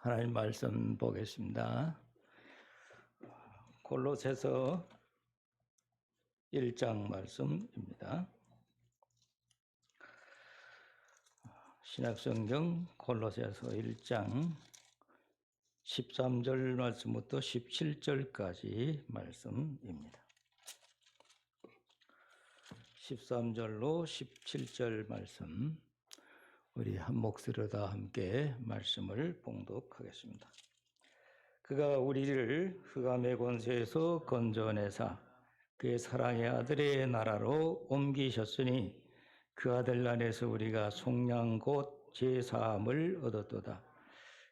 하나님 말씀 보겠습니다. 골로새서 1장 말씀입니다. 신약성경 골로새서 1장 13절 말씀부터 17절까지 말씀입니다. 13절로 17절 말씀, 우리 한 목소리로 다 함께 말씀을 봉독하겠습니다. 그가 우리를 흑암의 권세에서 건져내사 그의 사랑의 아들의 나라로 옮기셨으니 그 아들 안에서 우리가 속량 곧 제사함을 얻었도다.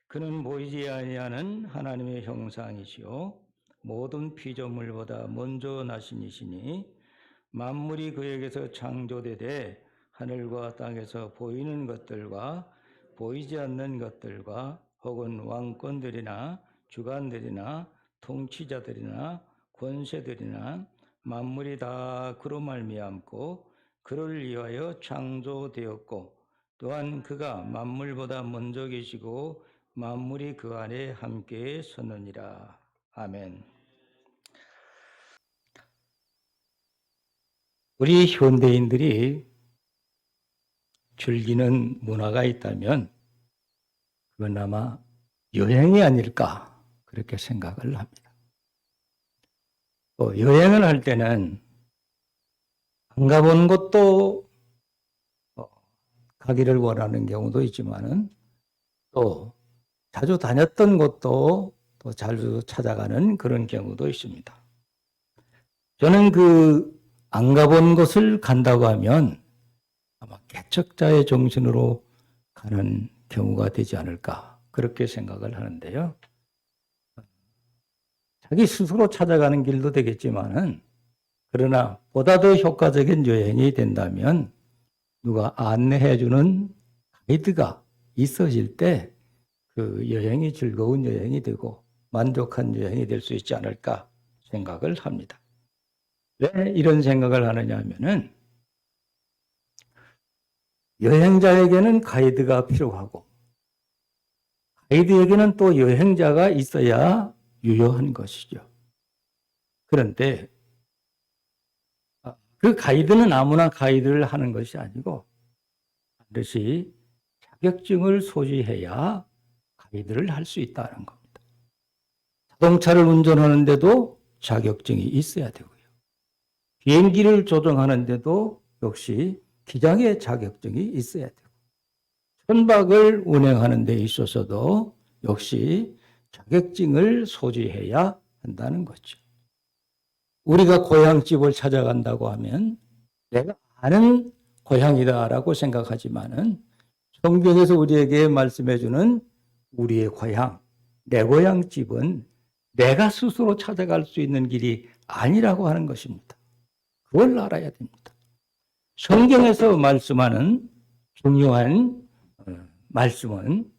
그는 보이지 아니하는 하나님의 형상이시요 모든 피조물보다 먼저 나신 이시니 만물이 그에게서 창조되되 하늘과 땅에서 보이는 것들과 보이지 않는 것들과 혹은 왕권들이나 주관들이나 통치자들이나 권세들이나 만물이 다 그로 말미암고 그를 위하여 창조되었고 또한 그가 만물보다 먼저 계시고 만물이 그 안에 함께 서느니라. 아멘. 우리 현대인들이 즐기는 문화가 있다면 그건 아마 여행이 아닐까 그렇게 생각을 합니다. 또 여행을 할 때는 안 가본 곳도 가기를 원하는 경우도 있지만은 또 자주 다녔던 곳도 또 자주 찾아가는 그런 경우도 있습니다. 저는 안 가본 곳을 간다고 하면 아마 개척자의 정신으로 가는 경우가 되지 않을까 그렇게 생각을 하는데요. 자기 스스로 찾아가는 길도 되겠지만은 그러나 보다 더 효과적인 여행이 된다면 누가 안내해주는 가이드가 있어질 때 그 여행이 즐거운 여행이 되고 만족한 여행이 될 수 있지 않을까 생각을 합니다. 왜 이런 생각을 하느냐 하면은 여행자에게는 가이드가 필요하고 가이드에게는 또 여행자가 있어야 유효한 것이죠. 그런데 그 가이드는 아무나 가이드를 하는 것이 아니고 반드시 자격증을 소지해야 가이드를 할 수 있다는 겁니다. 자동차를 운전하는데도 자격증이 있어야 되고요. 비행기를 조종하는데도 역시 기장의 자격증이 있어야 되고 선박을 운행하는 데 있어서도 역시 자격증을 소지해야 한다는 거죠. 우리가 고향집을 찾아간다고 하면 내가 아는 고향이다라고 생각하지만은 성경에서 우리에게 말씀해 주는 우리의 고향, 내 고향집은 내가 스스로 찾아갈 수 있는 길이 아니라고 하는 것입니다. 그걸 알아야 됩니다. 성경에서 말씀하는 중요한 말씀은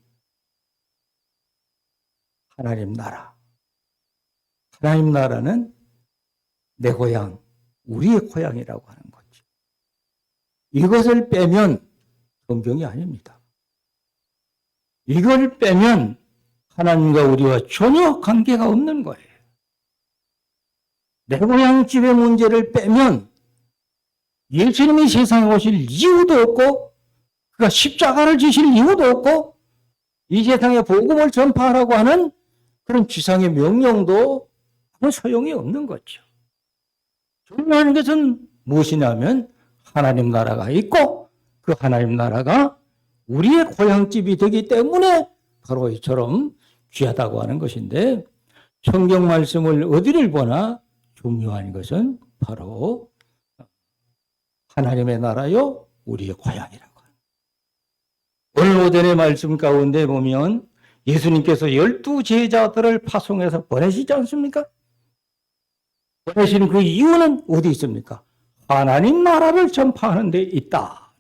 하나님 나라. 하나님 나라는 내 고향, 우리의 고향이라고 하는 거죠. 이것을 빼면 성경이 아닙니다. 이걸 빼면 하나님과 우리와 전혀 관계가 없는 거예요. 내 고향 집의 문제를 빼면 예수님이 세상에 오실 이유도 없고 그가 십자가를 지실 이유도 없고 이 세상에 복음을 전파하라고 하는 그런 지상의 명령도 아무 소용이 없는 거죠. 중요한 것은 무엇이냐면 하나님 나라가 있고 그 하나님 나라가 우리의 고향집이 되기 때문에 바로 이처럼 귀하다고 하는 것인데 성경 말씀을 어디를 보나 중요한 것은 바로 하나님의 나라요 우리의 고향이라고 합니다. 오늘 오전의 말씀 가운데 보면 예수님께서 12 제자들을 파송해서 보내시지 않습니까? 보내신 그 이유는 어디 있습니까? 하나님 나라를 전파하는 데 있다.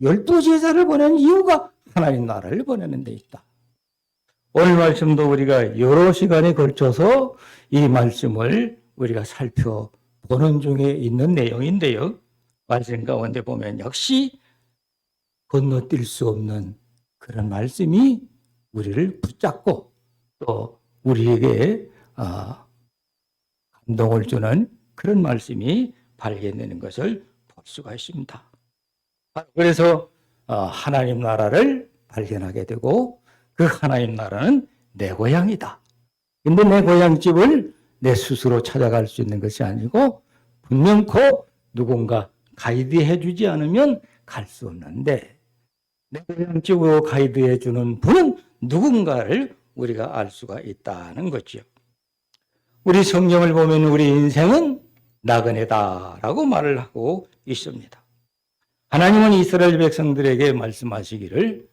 12 제자를 보낸 이유가 하나님 나라를 보내는 데 있다. 오늘 말씀도 우리가 여러 시간에 걸쳐서 이 말씀을 우리가 살펴보는 중에 있는 내용인데요. 말씀 가운데 보면 역시 건너뛸 수 없는 그런 말씀이 우리를 붙잡고 또 우리에게 감동을 주는 그런 말씀이 발견되는 것을 볼 수가 있습니다. 그래서 하나님 나라를 발견하게 되고 그 하나님 나라는 내 고향이다. 근데 내 고향집을 내 스스로 찾아갈 수 있는 것이 아니고 분명코 누군가 가이드해 주지 않으면 갈 수 없는데 내 고향집으로 가이드해 주는 분은 누군가를 우리가 알 수가 있다는 거죠. 우리 성경을 보면 우리 인생은 나그네다라고 말을 하고 있습니다. 하나님은 이스라엘 백성들에게 말씀하시기를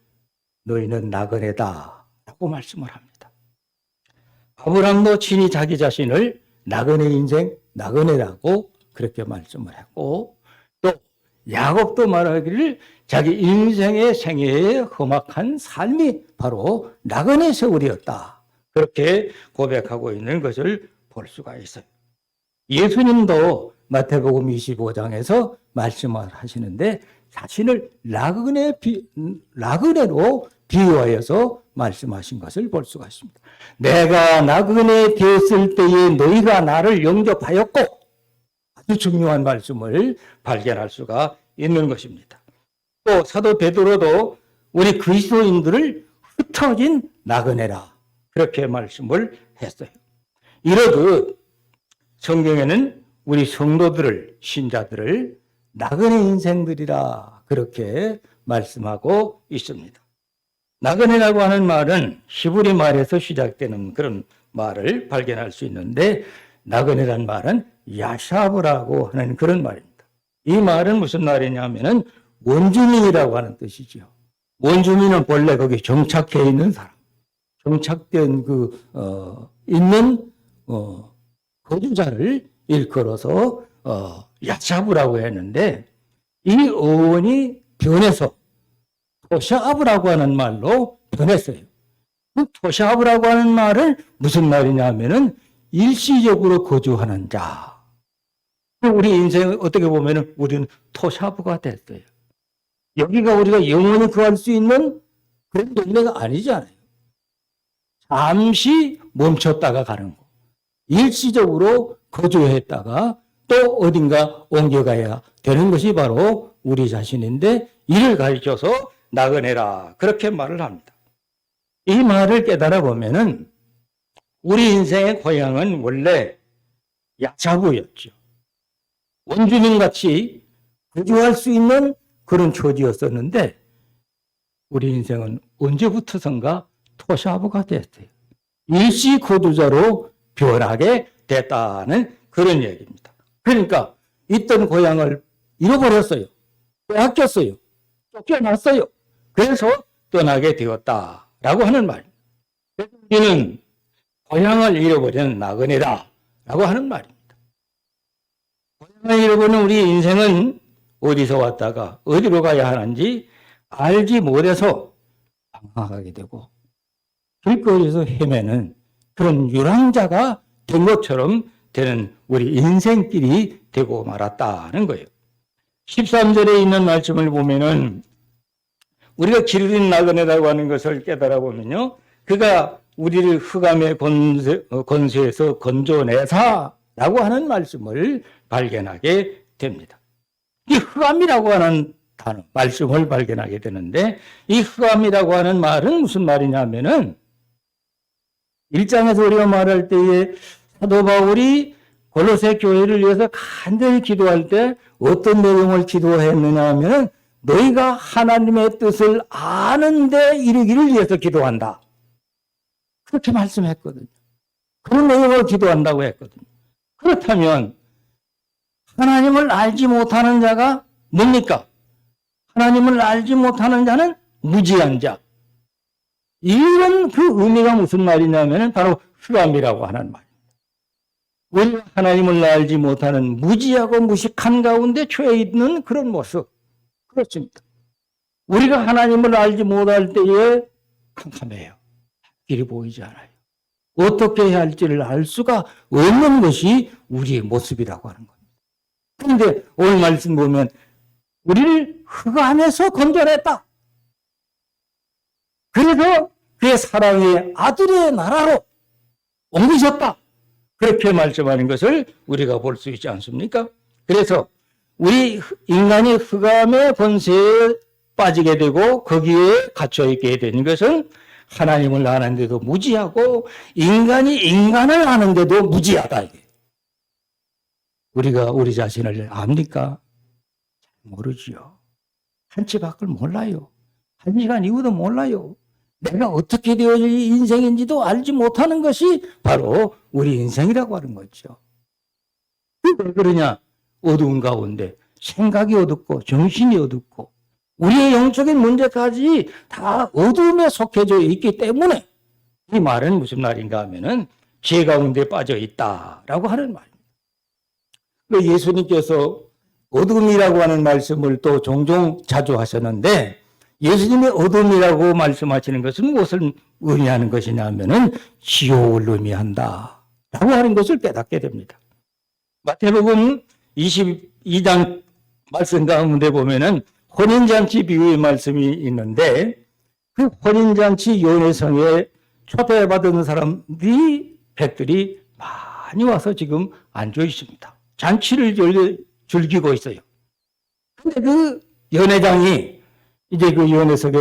너희는 나그네다라고 말씀을 합니다. 아브라함도 친히 자기 자신을 나그네 인생, 나그네라고 그렇게 말씀을 했고 또 야곱도 말하기를 자기 인생의 생애의 험악한 삶이 바로 나그네 세월이었다. 그렇게 고백하고 있는 것을 볼 수가 있어요. 예수님도 마태복음 25장에서 말씀을 하시는데 자신을 나그네로 비유하여서 말씀하신 것을 볼 수가 있습니다. 내가 나그네 되었을 때에 너희가 나를 영접하였고 아주 중요한 말씀을 발견할 수가 있는 것입니다. 또 사도 베드로도 우리 그리스도인들을 흩어진 나그네라 그렇게 말씀을 했어요. 이러듯 성경에는 우리 성도들을 신자들을 나그네 인생들이라 그렇게 말씀하고 있습니다. 나그네라고 하는 말은 히브리 말에서 시작되는 그런 말을 발견할 수 있는데 나그네란 말은 야샤브라고 하는 그런 말입니다. 이 말은 무슨 말이냐면은 원주민이라고 하는 뜻이죠. 원주민은 본래 거기 정착해 있는 사람, 정착된 있는 거주자를 일컬어서 야샤브라고 했는데 이 어원이 변해서 토샤브라고 하는 말로 변했어요. 그 토샤브라고 하는 말은 무슨 말이냐면은 일시적으로 거주하는 자. 우리 인생을 어떻게 보면은 우리는 토샤브가 됐어요. 여기가 우리가 영원히 거할 수 있는 그런 동네가 아니잖아요. 잠시 멈췄다가 가는 거. 일시적으로 거주했다가 또 어딘가 옮겨가야 되는 것이 바로 우리 자신인데 이를 가르쳐서 나그네라 그렇게 말을 합니다. 이 말을 깨달아 보면은 우리 인생의 고향은 원래 야자부였죠. 원주민같이 거주할 수 있는 그런 처지였었는데 우리 인생은 언제부터선가 토샤브가 됐어요. 일시 거주자로 변하게 됐다는 그런 얘기입니다. 그러니까 있던 고향을 잃어버렸어요. 빼앗겼어요. 쫓겨났어요. 그래서 떠나게 되었다라고 하는 말입니다. 우리는 고향을 잃어버린 나그네다라고 하는 말입니다. 고향을 잃어버린 우리 인생은 어디서 왔다가 어디로 가야 하는지 알지 못해서 방황하게 되고 길거리에서 헤매는 그런 유랑자가 된 것처럼 되는 우리 인생길이 되고 말았다는 거예요. 13절에 있는 말씀을 보면은 우리가 길을 잃은 나그네라고 하는 것을 깨달아 보면요. 그가 우리를 흑암의 권세에서 건져내사라고 하는 말씀을 발견하게 됩니다. 이 흑암이라고 하는 단어, 말씀을 발견하게 되는데 이 흑암이라고 하는 말은 무슨 말이냐면은 1장에서 우리가 말할 때에 사도 바울이 골로새 교회를 위해서 간절히 기도할 때 어떤 내용을 기도했느냐 하면 너희가 하나님의 뜻을 아는데 이르기를 위해서 기도한다. 그렇게 말씀했거든요. 그런 내용을 기도한다고 했거든요. 그렇다면 하나님을 알지 못하는 자가 뭡니까? 하나님을 알지 못하는 자는 무지한 자. 이런 그 의미가 무슨 말이냐면 바로 흑암이라고 하는 말입니다. 우리가 하나님을 알지 못하는 무지하고 무식한 가운데 처해 있는 그런 모습. 그렇습니다. 우리가 하나님을 알지 못할 때에 캄캄해요. 길이 보이지 않아요. 어떻게 해야 할지를 알 수가 없는 것이 우리의 모습이라고 하는 겁니다. 그런데 오늘 말씀 보면 우리를 흑암에서 건져냈다. 그래서 그의 사랑의 아들의 나라로 옮기셨다. 그렇게 말씀하는 것을 우리가 볼 수 있지 않습니까? 그래서 우리 인간이 흑암의 권세에 빠지게 되고 거기에 갇혀 있게 되는 것은 하나님을 아는데도 무지하고 인간이 인간을 아는데도 무지하다. 이게. 우리가 우리 자신을 압니까? 모르지요. 한치 밖을 몰라요. 한 시간 이후도 몰라요. 내가 어떻게 되어질 인생인지도 알지 못하는 것이 바로 우리 인생이라고 하는 거죠. 왜 그러냐? 어두운 가운데 생각이 어둡고 정신이 어둡고 우리의 영적인 문제까지 다 어둠에 속해져 있기 때문에 이 말은 무슨 말인가 하면은 죄 가운데 빠져 있다라고 하는 말입니다. 예수님께서 어둠이라고 하는 말씀을 또 종종 자주 하셨는데 예수님의 어둠이라고 말씀하시는 것은 무엇을 의미하는 것이냐 하면은 지옥을 의미한다 라고 하는 것을 깨닫게 됩니다. 마태복음 22장 말씀 가운데 보면은 혼인잔치 비유의 말씀이 있는데 그 혼인잔치 연회성에 초대받은 사람들이 백들이 많이 와서 지금 앉아 있습니다. 잔치를 즐기고 있어요. 근데 그 연회장이 이제 그 연회석에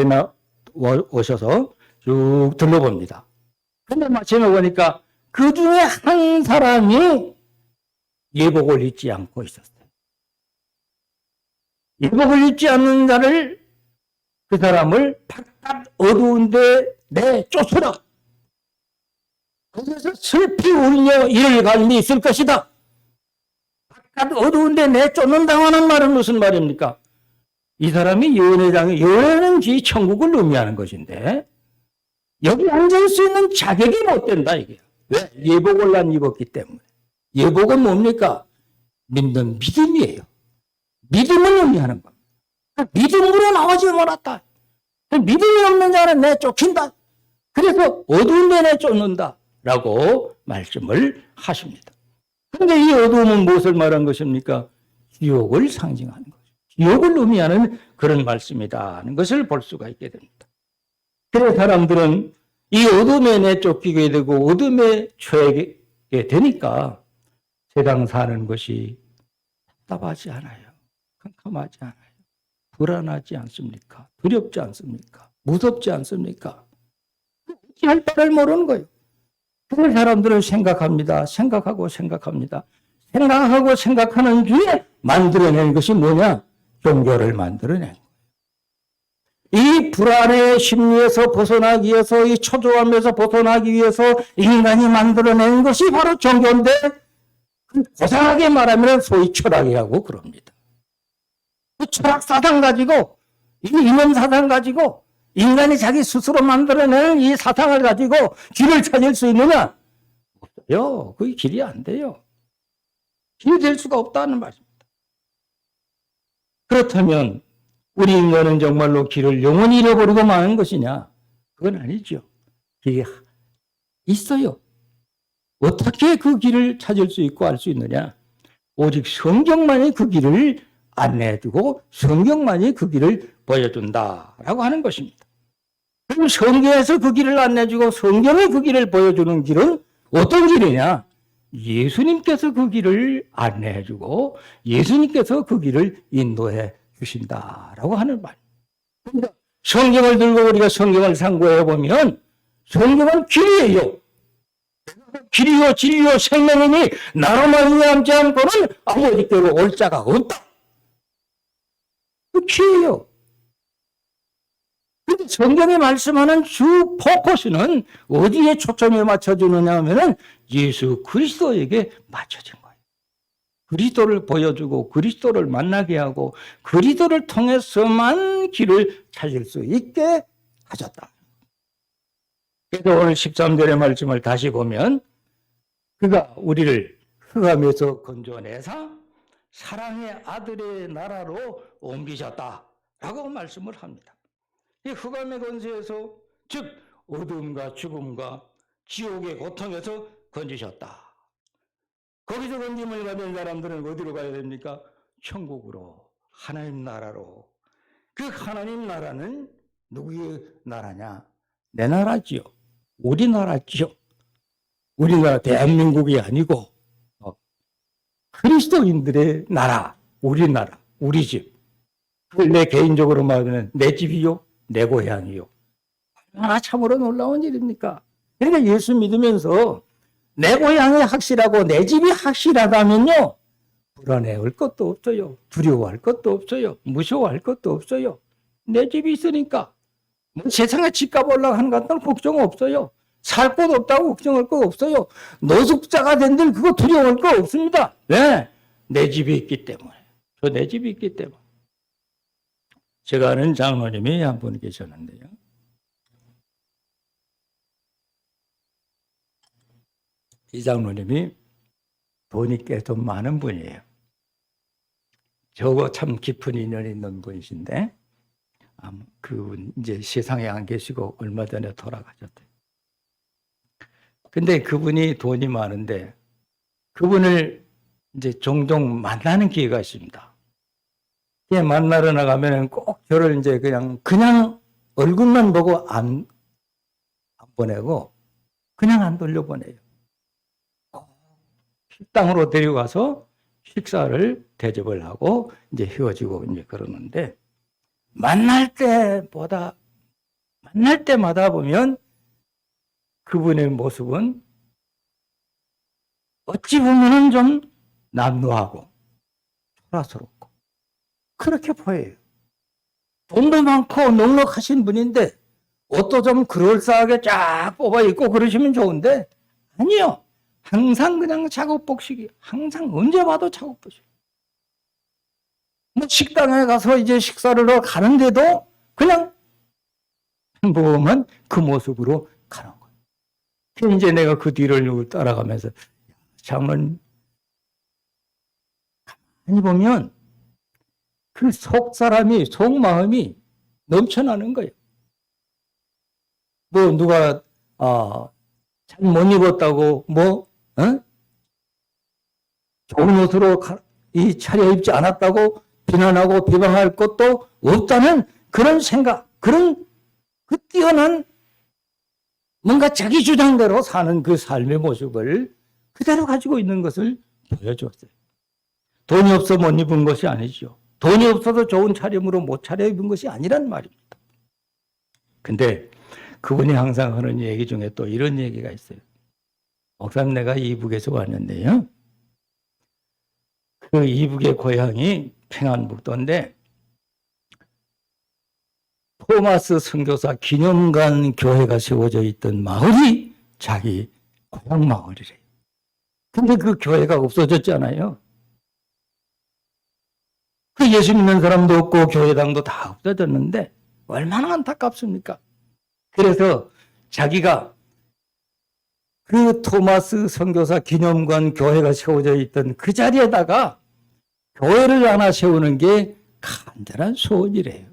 오셔서 쭉 둘러봅니다. 근데 마침에 보니까 그 중에 한 사람이 예복을 입지 않고 있었어요. 예복을 입지 않는 자를 그 사람을 바깥 어두운데 내쫓으라. 거기서 슬피 울며 이를 갈미 있을 것이다. 바깥 어두운데 내쫓는다고 하는 말은 무슨 말입니까? 이 사람이 연회장에, 연회는 지 천국을 의미하는 것인데 여기 앉을 수 있는 자격이 못 된다 이게. 왜? 예복을 안 입었기 때문에. 예복은 뭡니까? 믿는 믿음이에요. 믿음을 의미하는 겁니다. 믿음으로 나오지 못했다. 믿음이 없는 자는 내쫓긴다. 그래서 어두운 데 내쫓는다 라고 말씀을 하십니다. 그런데 이 어두움은 무엇을 말한 것입니까? 지옥을 상징하는 거죠. 지옥을 의미하는 그런 말씀이라는 것을 볼 수가 있게 됩니다. 그래서 사람들은 이 어둠에 내쫓기게 되고 어둠에 처하게 되니까 세상 사는 것이 답답하지 않아요. 캄캄하지 않아요. 불안하지 않습니까? 두렵지 않습니까? 무섭지 않습니까? 어찌 할 바를 모르는 거예요. 그걸 사람들은 생각합니다. 생각하고 생각합니다. 생각하고 생각하는 중에 만들어낸 것이 뭐냐? 종교를 만들어낸 거예요. 이 불안의 심리에서 벗어나기 위해서, 이 초조함에서 벗어나기 위해서 인간이 만들어낸 것이 바로 종교인데 고상하게 말하면 소위 철학이라고 그럽니다. 그 철학 사상 가지고, 이 이념 사상 가지고 인간이 자기 스스로 만들어내는 이 사상을 가지고 길을 찾을 수 있느냐? 없어요. 그게 길이 안 돼요. 길이 될 수가 없다는 말입니다. 그렇다면 우리 인간은 정말로 길을 영원히 잃어버리고 마는 것이냐? 그건 아니죠. 길이 있어요. 어떻게 그 길을 찾을 수 있고 알 수 있느냐? 오직 성경만이 그 길을 안내해주고 성경만이 그 길을 보여준다라고 하는 것입니다. 그럼 성경에서 그 길을 안내해주고 성경이 그 길을 보여주는 길은 어떤 길이냐? 예수님께서 그 길을 안내해주고 예수님께서 그 길을 인도해 주신다라고 하는 말. 그러니까 성경을 들고 우리가 성경을 상고해 보면 성경은 길이에요. 길이요 진리요 생명이니 나로 말미암지 않고는 아버지께로 올 자가 없다. 그 길이에요. 근데 성경이 말씀하는 주 포커스는 어디에 초점을 맞춰주느냐 하면은 예수 그리스도에게 맞춰진 거예요. 그리스도를 보여주고 그리스도를 만나게 하고 그리스도를 통해서만 길을 찾을 수 있게 하셨다. 그래서 오늘 13절의 말씀을 다시 보면 그가 우리를 흑암에서 건져내사 사랑의 아들의 나라로 옮기셨다라고 말씀을 합니다. 이 흑암의 권세에서 즉 어둠과 죽음과 지옥의 고통에서 건지셨다. 거기서 건짐을 받은 사람들은 어디로 가야 됩니까? 천국으로, 하나님 나라로. 그 하나님 나라는 누구의 나라냐? 내 나라지요. 우리나라지요. 우리나라 대한민국이 아니고 그리스도인들의 나라, 우리나라, 우리 집. 그걸 내 개인적으로 말하면 내 집이요, 내 고향이요. 얼마나 참으로 놀라운 일입니까? 그러니까 예수 믿으면서 내 고향이 확실하고 내 집이 확실하다면요, 불안해할 것도 없어요. 두려워할 것도 없어요. 무서워할 것도 없어요. 내 집이 있으니까. 뭐 세상에 집값 올라가는 것은 걱정 없어요. 살 곳 없다고 걱정할 거 없어요. 노숙자가 된들 그거 두려워할 거 없습니다. 왜? 내 집이 있기 때문에. 저 내 집이 있기 때문에. 제가 아는 장로님이 한 분 계셨는데요. 이 장로님이 돈이 꽤 좀 많은 분이에요. 저거 참 깊은 인연이 있는 분이신데, 그분 이제 세상에 안 계시고 얼마 전에 돌아가셨대요. 근데 그분이 돈이 많은데, 그분을 이제 종종 만나는 기회가 있습니다. 만나러 나가면 꼭 저를 이제 그냥 얼굴만 보고 안 보내고, 그냥 안 돌려보내요. 식당으로 데려가서 식사를 대접을 하고 이제 헤어지고 이제 그러는데, 만날 때마다 보면 그분의 모습은 어찌 보면은 좀 남루하고 초라스럽고 그렇게 보여요. 돈도 많고 넉넉하신 분인데 옷도 좀 그럴싸하게 쫙 뽑아 입고 그러시면 좋은데, 아니요. 항상 그냥 작업복식이, 항상 언제 봐도 작업복식. 뭐 식당에 가서 이제 식사를 하러 가는데도 그냥 보면 그 모습으로 가는 거예요. 이제 내가 그 뒤를 따라가면서, 장로님, 가만히 보면 그 속 사람이, 속 마음이 넘쳐나는 거예요. 뭐 누가 잘 못 입었다고 좋은 옷으로 차려입지 않았다고 비난하고 비방할 것도 없다는 그런 생각, 그런 그 뛰어난 뭔가 자기 주장대로 사는 그 삶의 모습을 그대로 가지고 있는 것을 보여줬어요. 돈이 없어 못 입은 것이 아니죠. 돈이 없어서 좋은 차림으로 못 차려입은 것이 아니란 말입니다. 근데 그분이 항상 하는 얘기 중에 또 이런 얘기가 있어요. 목사님, 내가 이북에서 왔는데요. 그 이북의 고향이 평안북도인데, 토마스 선교사 기념관 교회가 세워져 있던 마을이 자기 고향 마을이래요. 근데 그 교회가 없어졌잖아요. 그 예수 믿는 사람도 없고 교회당도 다 없어졌는데 얼마나 안타깝습니까? 그래서 자기가 그 토마스 선교사 기념관 교회가 세워져 있던 그 자리에다가 교회를 하나 세우는 게 간절한 소원이래요.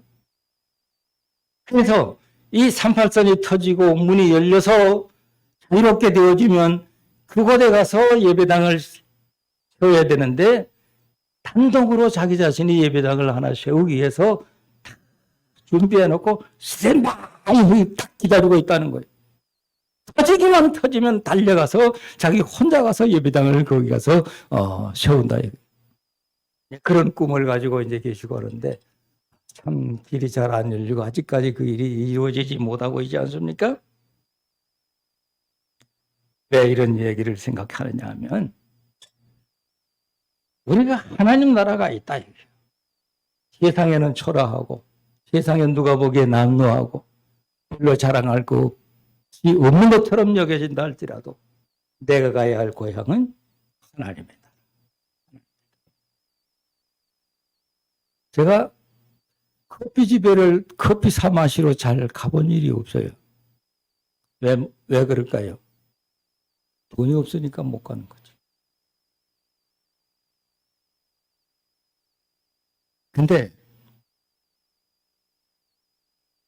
그래서 이 38선이 터지고 문이 열려서 자유롭게 되어지면 그곳에 가서 예배당을 세워야 되는데, 단독으로 자기 자신이 예배당을 하나 세우기 위해서 준비해 놓고 스탠바이 딱 기다리고 있다는 거예요. 터지기만 터지면 달려가서 자기 혼자 가서 예배당을 거기 가서 세운다. 그런 꿈을 가지고 이제 계시고 그러는데, 참 길이 잘 안 열리고 아직까지 그 일이 이루어지지 못하고 있지 않습니까? 왜 이런 얘기를 생각하느냐 하면, 우리가 하나님 나라가 있다. 세상에는 초라하고 세상에 누가 보기에 남루하고 별로 자랑할 거 없는 것처럼 여겨진다 할지라도 내가 가야 할 고향은 하나님이다. 제가 커피집에를 커피 사 마시러 잘 가본 일이 없어요. 왜 그럴까요? 돈이 없으니까 못 가는 거죠. 근데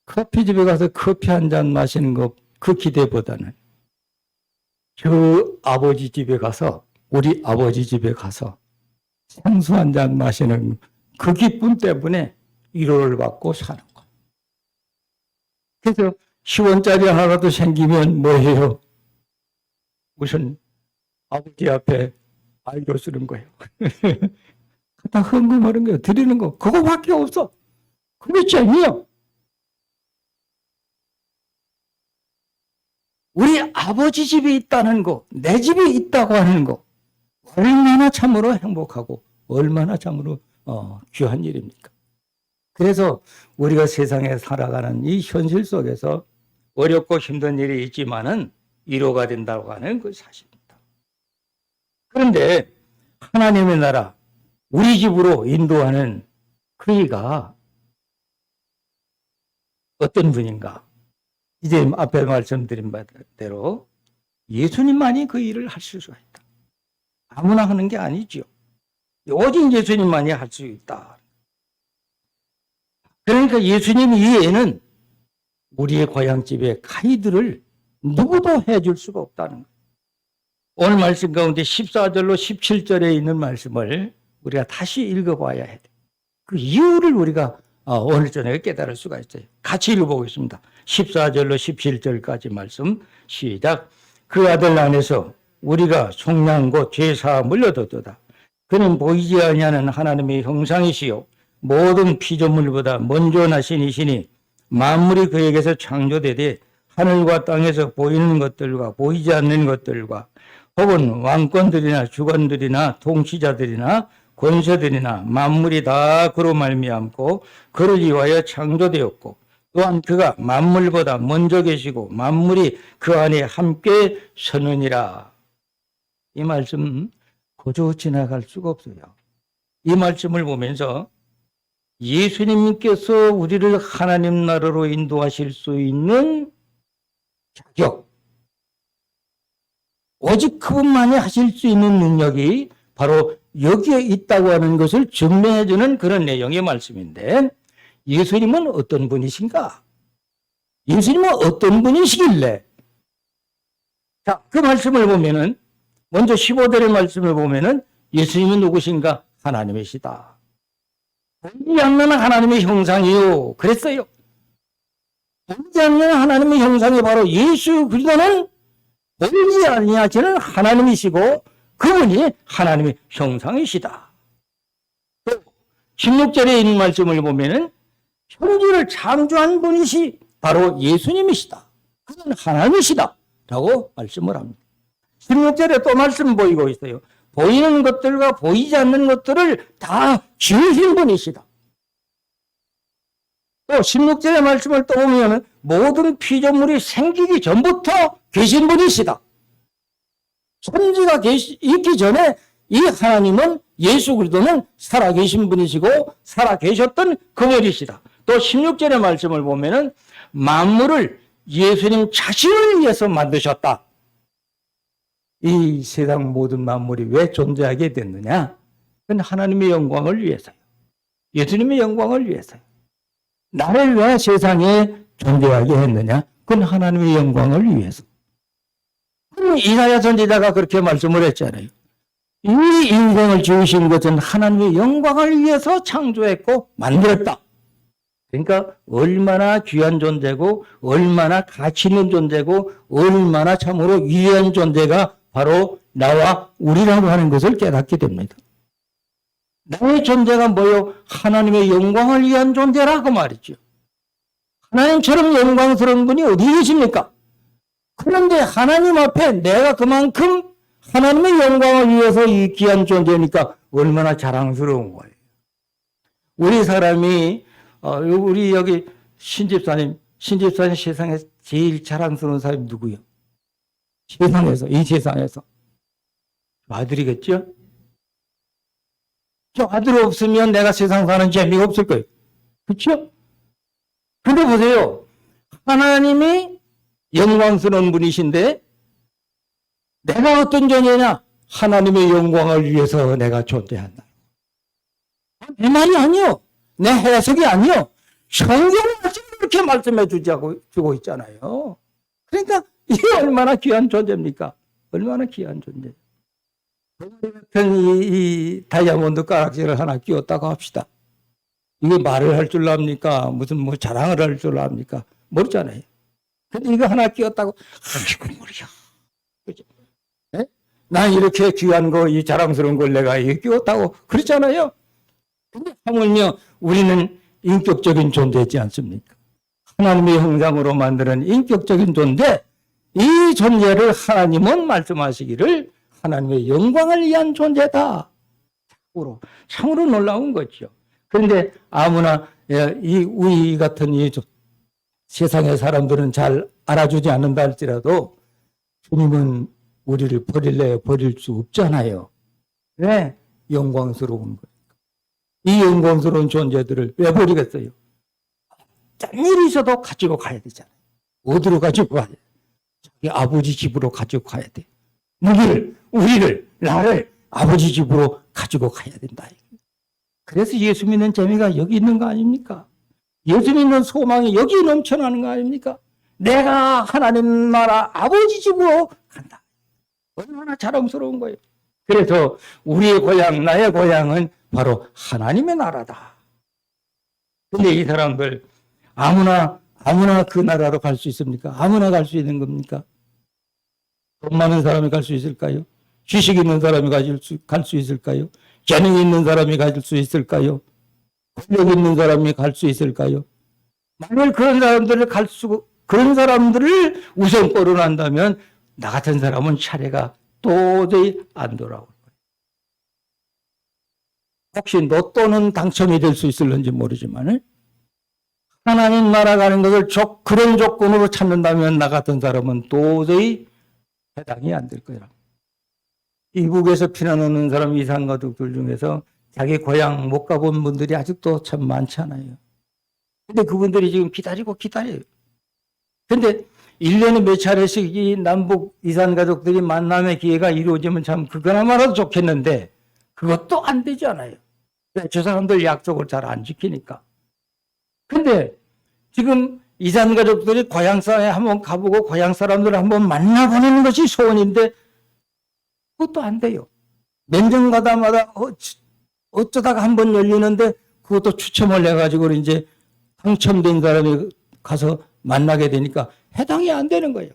커피집에 가서 커피 한 잔 마시는 것, 그 기대보다는 저 아버지 집에 가서, 우리 아버지 집에 가서 생수 한 잔 마시는 그 기쁨 때문에 위로를 받고 사는 거예요. 그래서 10원짜리 하나라도 생기면 뭐해요? 우선 아버지 앞에 알고 쓰는 거예요. 갖다 헌금하는 거예요. 드리는 거. 그거밖에 없어. 그게 잼이요. 우리 아버지 집이 있다는 거, 내 집이 있다고 하는 거, 얼마나 참으로 행복하고 얼마나 참으로 귀한 일입니까? 그래서 우리가 세상에 살아가는 이 현실 속에서 어렵고 힘든 일이 있지만은 위로가 된다고 하는 그 사실입니다. 그런데 하나님의 나라, 우리 집으로 인도하는 그이가 어떤 분인가? 이제 앞에 말씀드린 바대로 예수님만이 그 일을 하실 수가 있다. 아무나 하는 게 아니죠. 오직 예수님만이 할 수 있다. 그러니까 예수님 이외에는 우리의 고향집의 가이드를 누구도 해줄 수가 없다는 거예요. 오늘 말씀 가운데 14절로 17절에 있는 말씀을 우리가 다시 읽어봐야 해요. 그 이유를 우리가 오늘 저녁에 깨달을 수가 있어요. 같이 읽어보겠습니다. 14절로 17절까지 말씀 시작. 그 아들 안에서 우리가 속량고 죄사함을 얻었도다. 그는 보이지 아니하는 하나님의 형상이시요 모든 피조물보다 먼저 나신 이시니 만물이 그에게서 창조되되 하늘과 땅에서 보이는 것들과 보이지 않는 것들과 혹은 왕권들이나 주권들이나 통치자들이나 권세들이나 만물이 다 그로 말미암고 그를 위하여 창조되었고 또한 그가 만물보다 먼저 계시고 만물이 그 안에 함께 서느니라. 이 말씀 고조 지나갈 수가 없어요. 이 말씀을 보면서 예수님께서 우리를 하나님 나라로 인도하실 수 있는 자격, 오직 그분만이 하실 수 있는 능력이 바로 여기에 있다고 하는 것을 증명해주는 그런 내용의 말씀인데, 예수님은 어떤 분이신가? 예수님은 어떤 분이시길래? 자, 그 말씀을 보면은, 먼저 15절의 말씀을 보면은, 예수님은 누구신가? 하나님이시다. 보이지 않는 하나님의 형상이요. 그랬어요. 보이지 않는 하나님의 형상이 바로 예수 그리스도는 보이지 아니하시는 하나님이시고 그분이 하나님의 형상이시다. 또 16절에 있는 말씀을 보면은 천지를 창조한 분이시 바로 예수님이시다. 그는 하나님이시다. 라고 말씀을 합니다. 16절에 또 말씀 보이고 있어요. 보이는 것들과 보이지 않는 것들을 다 지으신 분이시다. 또 16절의 말씀을 또 보면 모든 피조물이 생기기 전부터 계신 분이시다. 천지가 있기 전에 이 하나님은 예수 그리스도는 살아계신 분이시고 살아계셨던 그분이시다. 또 16절의 말씀을 보면은 만물을 예수님 자신을 위해서 만드셨다. 이 세상 모든 만물이 왜 존재하게 됐느냐? 그건 하나님의 영광을 위해서요. 예수님의 영광을 위해서요. 나를 왜 세상에 존재하게 했느냐? 그건 하나님의 영광을 위해서. 이사야 선지자가 그렇게 말씀을 했잖아요. 이 인생을 지으신 것은 하나님의 영광을 위해서 창조했고 만들었다. 그러니까 얼마나 귀한 존재고 얼마나 가치 있는 존재고 얼마나 참으로 위대한 존재가 바로 나와 우리라고 하는 것을 깨닫게 됩니다. 나의 존재가 뭐요? 하나님의 영광을 위한 존재라고 말이죠. 하나님처럼 영광스러운 분이 어디 계십니까? 그런데 하나님 앞에 내가 그만큼 하나님의 영광을 위해서 이 귀한 존재니까 얼마나 자랑스러운 거예요. 우리 사람이 우리 여기 신집사님 세상에 제일 자랑스러운 사람이 누구예요? 세상에서, 이 세상에서. 아들이겠죠? 저 아들 없으면 내가 세상 사는 재미가 없을 거예요. 그렇죠? 근데 보세요. 하나님이 영광스러운 분이신데 내가 어떤 존재냐? 하나님의 영광을 위해서 내가 존재한다. 내 말이 아니요. 내 해석이 아니요. 성경을 그렇게 말씀해 주고 있잖아요. 그러니까 이게 얼마나 귀한 존재입니까? 얼마나 귀한 존재. 이 다이아몬드 가락지를 하나 끼웠다고 합시다. 이게 말을 할 줄 압니까? 무슨 자랑을 할 줄 압니까? 모르잖아요. 근데 이거 하나 끼웠다고, 아이고, 머리야. 그죠? 네? 난 이렇게 귀한 거, 이 자랑스러운 걸 내가 이거 끼웠다고 그랬잖아요. 근데 하물며 우리는 인격적인 존재지 않습니까? 하나님의 형상으로 만드는 인격적인 존재, 이 존재를 하나님은 말씀하시기를 하나님의 영광을 위한 존재다. 참으로 놀라운 거죠. 그런데 아무나 우리 같은 이 세상의 사람들은 잘 알아주지 않는다 할지라도 주님은 우리를 버릴 수 없잖아요. 왜? 영광스러운 거예요. 이 영광스러운 존재들을 왜 버리겠어요? 짠 일이 있어도 가지고 가야 되잖아요. 어디로 가지고 가야 돼? 자기 아버지 집으로 가지고 가야 돼. 우리를, 나를 아버지 집으로 가지고 가야 된다. 그래서 예수 믿는 재미가 여기 있는 거 아닙니까? 예수 믿는 소망이 여기 넘쳐나는 거 아닙니까? 내가 하나님 나라 아버지 집으로 간다. 얼마나 자랑스러운 거예요. 그래서 우리의 고향, 나의 고향은 바로 하나님의 나라다. 근데 이 사람들 아무나 그 나라로 갈 수 있습니까? 아무나 갈 수 있는 겁니까? 돈 많은 사람이 갈 수 있을까요? 지식 있는 사람이 갈 수 있을까요? 재능 있는 사람이 갈 수 있을까요? 권력 있는 사람이 갈 수 있을까요? 만약 그런 사람들을 우선권으로 한다면 나 같은 사람은 차례가 도저히 안 돌아올 거예요. 혹시 로또는 당첨이 될 수 있을는지 모르지만 하나님 나라 가는 것을 그런 조건으로 찾는다면 나 같은 사람은 도저히 해당이 안 될 거예요. 이북에서 피난 오는 사람 이산가족들 중에서 자기 고향 못 가본 분들이 아직도 참 많잖아요. 근데 그분들이 지금 기다려요. 근데 1년에 몇 차례씩 이 남북 이산가족들이 만남의 기회가 이루어지면 참 그거나마라도 좋겠는데 그것도 안 되잖아요. 저 사람들 약속을 잘 안 지키니까. 근데 지금 이산가족들이 고향사에 한번 가보고 고향 사람들을 한번 만나보는 것이 소원인데 그것도 안 돼요. 몇 년 가다마다 어쩌다가 한번 열리는데 그것도 추첨을 해가지고 이제 당첨된 사람이 가서 만나게 되니까 해당이 안 되는 거예요.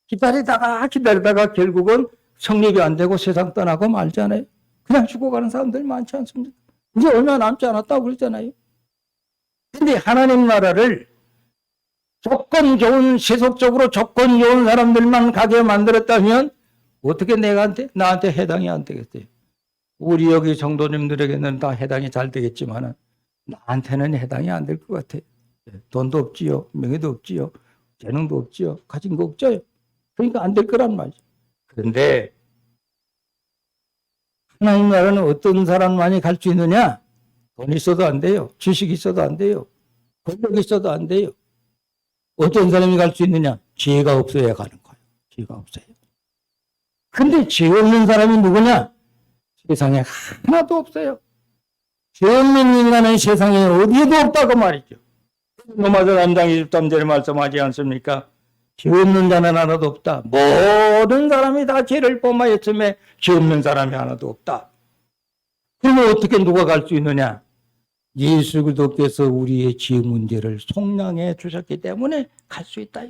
기다리다가 결국은 성립이 안 되고 세상 떠나고 말잖아요. 그냥 죽어가는 사람들이 많지 않습니까? 이제 얼마 남지 않았다고 그러잖아요. 근데 하나님 나라를 세속적으로 조건 좋은 사람들만 가게 만들었다면 어떻게 나한테 해당이 안 되겠어요? 우리 여기 정도님들에게는 다 해당이 잘 되겠지만 나한테는 해당이 안 될 것 같아요. 돈도 없지요. 명예도 없지요. 재능도 없지요. 가진 거 없죠. 그러니까 안 될 거란 말이죠. 그런데 하나님 나라는 어떤 사람만이 갈 수 있느냐? 돈 있어도 안 돼요. 지식 있어도 안 돼요. 권력 있어도 안 돼요. 어떤 사람이 갈 수 있느냐? 지혜가 없어야 가는 거예요. 지혜가 없어요. 근데 지혜 없는 사람이 누구냐? 세상에 하나도 없어요. 지혜 없는 인간은 세상에 어디에도 없다고 말이죠. 로마서 3장 23절에 말씀하지 않습니까? 지혜 없는 자는 하나도 없다. 모든 사람이 다 죄를 범하였음에 지혜 없는 사람이 하나도 없다. 그러면 어떻게 누가 갈 수 있느냐? 예수 그리스도께서 우리의 지혜 문제를 속량해 주셨기 때문에 갈 수 있다.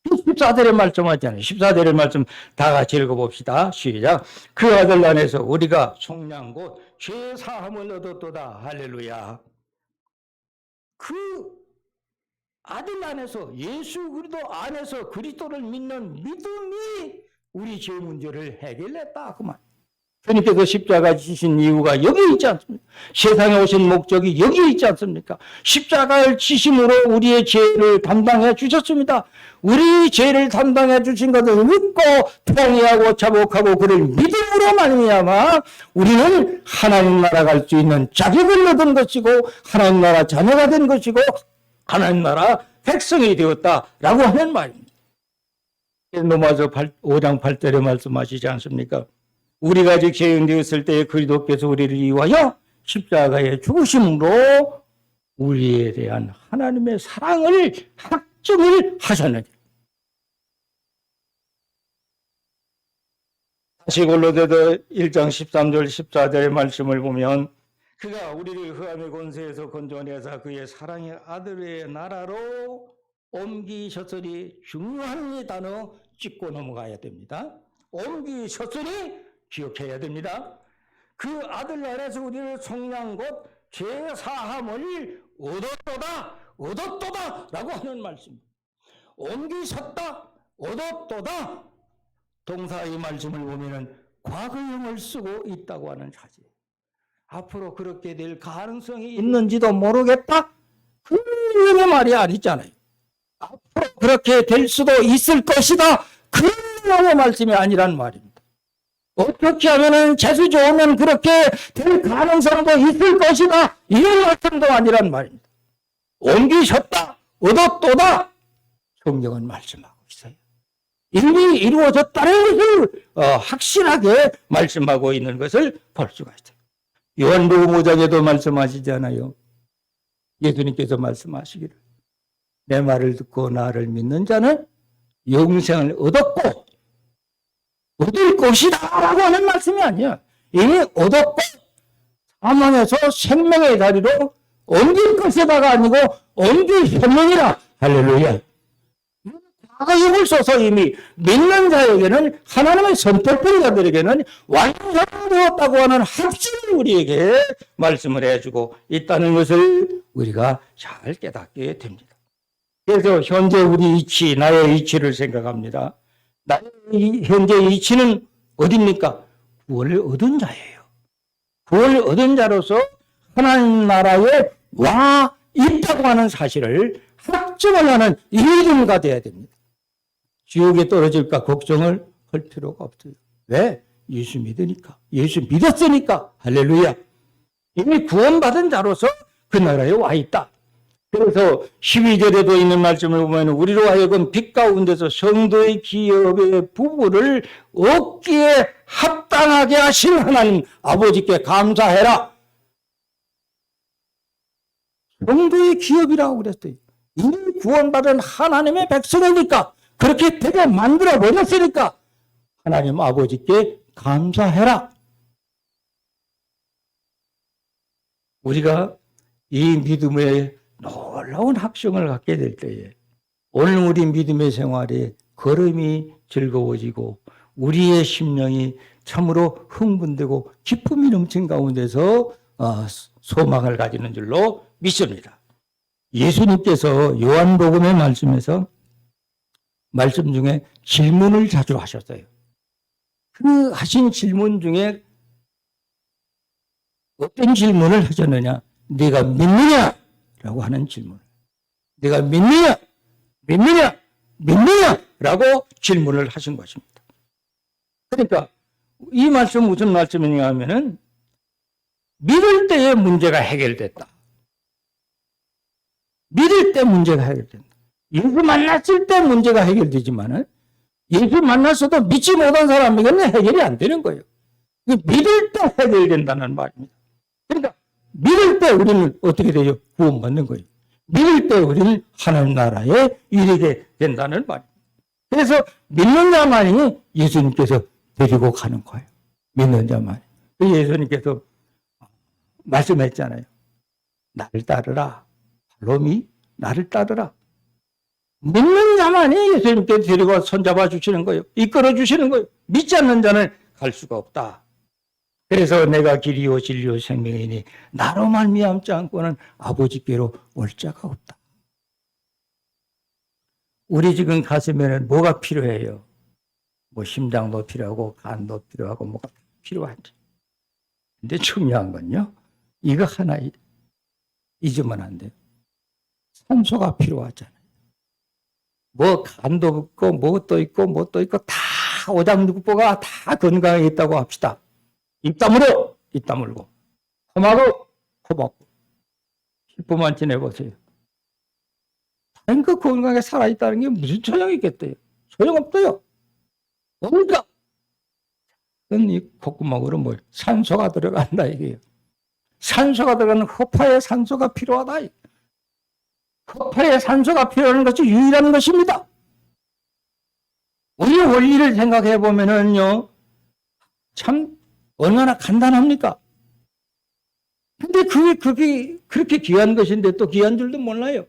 14절에 말씀하잖아요. 14절의 말씀 다 같이 읽어봅시다. 시작. 그 아들 안에서 우리가 속량 곧 죄 사함을 얻었도다. 할렐루야. 그 아들 안에서 예수 그리스도 안에서 그리스도를 믿는 믿음이 우리 죄 문제를 해결했다. 그 말. 주님께서 십자가 지신 이유가 여기 있지 않습니까? 세상에 오신 목적이 여기 있지 않습니까? 십자가를 지심으로 우리의 죄를 담당해 주셨습니다. 우리 죄를 담당해 주신 것을 믿고 통회하고 자복하고 그를 믿음으로 말미암아 우리는 하나님 나라 갈 수 있는 자격을 얻은 것이고 하나님 나라 자녀가 된 것이고 하나님 나라 백성이 되었다라고 하는 말입니다. 로마서 5장 8절에 말씀하시지 않습니까? 우리가 아직 죄인 되었을 때에 그리스도께서 우리를 위하여 십자가에 죽으심으로 우리에 대한 하나님의 사랑을 확증을 하셨느니라. 다시 골로새서 1장 13절 14절의 말씀을 보면 그가 우리를 흑암의 권세에서 건져내사 그의 사랑의 아들의 나라로 옮기셔서리 중요한 이 단어 짚고 넘어가야 됩니다. 옮기셔서리 기억해야 됩니다. 그 아들 안에서 우리를 속량 곧 죄사함을 얻었도다 라고 하는 말씀입니다. 옮기셨다, 얻었도다. 동사의 말씀을 보면은 과거형을 쓰고 있다고 하는 사실. 앞으로 그렇게 될 가능성이 있는지도 모르겠다. 그런 말이 아니잖아요. 앞으로 그렇게 될 수도 있을 것이다. 그런 말씀이 아니란 말입니다. 어떻게 하면은 재수 좋으면 그렇게 될 가능성도 있을 것이다. 이런 말씀도 아니란 말입니다. 옮기셨다, 얻었도다. 성경은 말씀하고 있어요. 이미 이루어졌다는 것을 확실하게 말씀하고 있는 것을 볼 수가 있어요. 요한복음 5장에도 말씀하시잖아요. 예수님께서 말씀하시기를 내 말을 듣고 나를 믿는 자는 영생을 얻었고 얻을 것이다 라고 하는 말씀이 아니야. 이미 얻었고 사망에서 생명의 자리로 옮길 것이다가 아니고 옮기셨느니라. 할렐루야. 과거형을 써서 이미 믿는 자에게는 하나님의 선택된 자들에게는 완성되었다고 하는 확신을 우리에게 말씀을 해주고 있다는 것을 우리가 잘 깨닫게 됩니다. 그래서 현재 우리 이치, 나의 이치를 생각합니다. 나의 현재 이치는 어디입니까? 구원을 얻은 자예요. 구원을 얻은 자로서 하나님 나라에 와 있다고 하는 사실을 확증을 하는 일인가 되어야 됩니다. 지옥에 떨어질까 걱정을 할 필요가 없어요. 왜? 예수 믿으니까. 예수 믿었으니까. 할렐루야. 이미 구원받은 자로서 그 나라에 와 있다. 그래서 12절에도 있는 말씀을 보면 우리로 하여금 빛 가운데서 성도의 기업의 부부를 얻기에 합당하게 하신 하나님 아버지께 감사해라. 성도의 기업이라고 그랬어요. 이미 구원받은 하나님의 백성이니까 그렇게 되게 만들어 버렸으니까 하나님 아버지께 감사해라. 우리가 이 믿음의 놀라운 확증을 갖게 될 때에 오늘 우리 믿음의 생활에 걸음이 즐거워지고 우리의 심령이 참으로 흥분되고 기쁨이 넘친 가운데서 소망을 가지는 줄로 믿습니다. 예수님께서 요한복음의 말씀에서 말씀 중에 질문을 자주 하셨어요. 그 하신 질문 중에 어떤 질문을 하셨느냐? 네가 믿느냐? 라고 하는 질문. 네가 믿느냐? 믿느냐? 믿느냐? 라고 질문을 하신 것입니다. 그러니까 이 말씀 무슨 말씀이냐 하면은 믿을 때의 문제가 해결됐다. 믿을 때 문제가 해결된다. 예수 만났을 때 문제가 해결되지만은 예수 만났어도 믿지 못한 사람에게는 해결이 안 되는 거예요. 믿을 때 해결된다는 말입니다. 그러니까 믿을 때 우리는 어떻게 돼요? 구원받는 거예요. 믿을 때 우리는 하나님 나라에 이르게 된다는 말입니다. 그래서 믿는 자만이 예수님께서 데리고 가는 거예요. 믿는 자만이. 예수님께서 말씀했잖아요. 나를 따르라. 발롬이 나를 따르라. 믿는 자만이 예수님께 데리고 손잡아 주시는 거예요. 이끌어 주시는 거예요. 믿지 않는 자는 갈 수가 없다. 그래서 내가 길이요 진리요 생명이니 나로 말미암지 않고는 아버지께로 올 자가 없다. 우리 지금 가슴에는 뭐가 필요해요? 뭐 심장도 필요하고 간도 필요하고 뭐가 필요하지. 근데 중요한 건요. 이거 하나 잊으면 안 돼요. 산소가 필요하잖아요. 뭐 간도 있고 뭣도 있고 뭣도 있고 다 오장육부가 다 건강에 있다고 합시다. 입담으로 입담 물고 코막으로 코 막고 10분만 지내보세요. 그 건강에 살아있다는 게 무슨 소용이 있겠대요? 소용없대요. 그러니까 이 콧구멍으로 뭐 산소가 들어간다 이게요. 산소가 들어가는 허파에 산소가 필요하다. 허파에 산소가 필요한 것이 유일한 것입니다. 우리 원리를 생각해 보면은요, 참 얼마나 간단합니까? 근데 그게 그렇게 귀한 것인데 또 귀한 줄도 몰라요.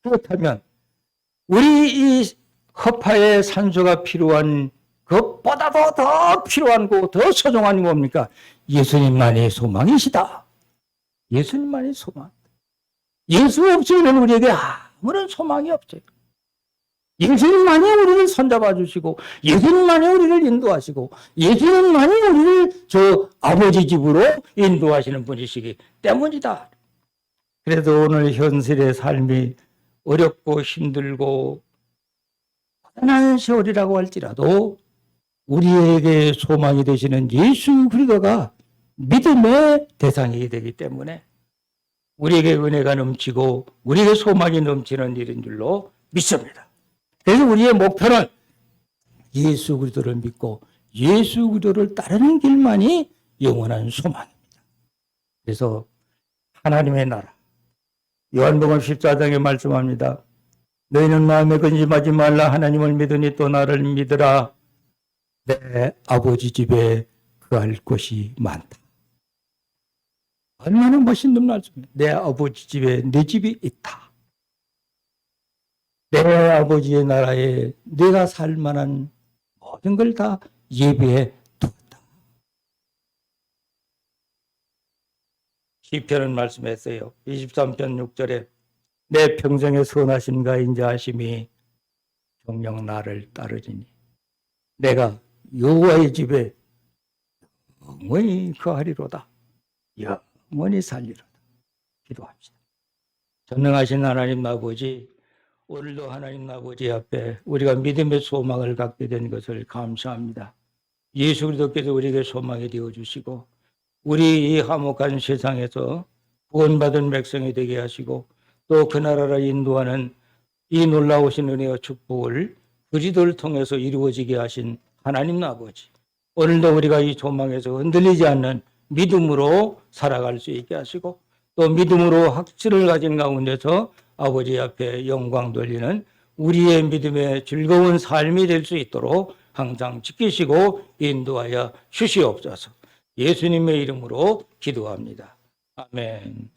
그렇다면 우리 이 허파에 산소가 필요한 그것보다도 더 필요한 거, 더 소중한 게 뭡니까? 예수님만이 소망이시다. 예수님만이 소망. 예수 없이는 우리에게 아무런 소망이 없어요. 예수님만이 우리를 손잡아 주시고, 예수님만이 우리를 인도하시고, 예수님만이 우리를 저 아버지 집으로 인도하시는 분이시기 때문이다. 그래도 오늘 현실의 삶이 어렵고 힘들고 고단한 세월이라고 할지라도 우리에게 소망이 되시는 예수 그리스도가 믿음의 대상이 되기 때문에 우리에게 은혜가 넘치고 우리에게 소망이 넘치는 일인 줄로 믿습니다. 그래서 우리의 목표는 예수 그리스도를 믿고 예수 그리스도를 따르는 길만이 영원한 소망입니다. 그래서 하나님의 나라, 요한복음 14장에 말씀합니다. 너희는 마음에 근심하지 말라. 하나님을 믿으니 또 나를 믿으라. 내 아버지 집에 거할 곳이 많다. 얼마나 멋있는 말씀이에요. 내 아버지 집에 내 집이 있다. 내 아버지의 나라에 내가 살 만한 모든 걸 다 예비해 두었다. 시편은 말씀했어요. 23편 6절에 내 평생의 선하심과 인자하심이 정녕 나를 따르리니 내가 여호와의 집에 영원히 거하리로다. 영원히 살리로다. 기도합시다. 전능하신 하나님 아버지, 오늘도 하나님 아버지 앞에 우리가 믿음의 소망을 갖게 된 것을 감사합니다. 예수 그리스도께서 우리에게 소망이 되어주시고 우리 이 화목한 세상에서 구원받은 백성이 되게 하시고 또 그 나라를 인도하는 이 놀라우신 은혜와 축복을 그리스도를 통해서 이루어지게 하신 하나님 아버지, 오늘도 우리가 이 소망에서 흔들리지 않는 믿음으로 살아갈 수 있게 하시고 또 믿음으로 확신을 가진 가운데서 아버지 앞에 영광 돌리는 우리의 믿음의 즐거운 삶이 될 수 있도록 항상 지키시고 인도하여 주시옵소서. 예수님의 이름으로 기도합니다. 아멘.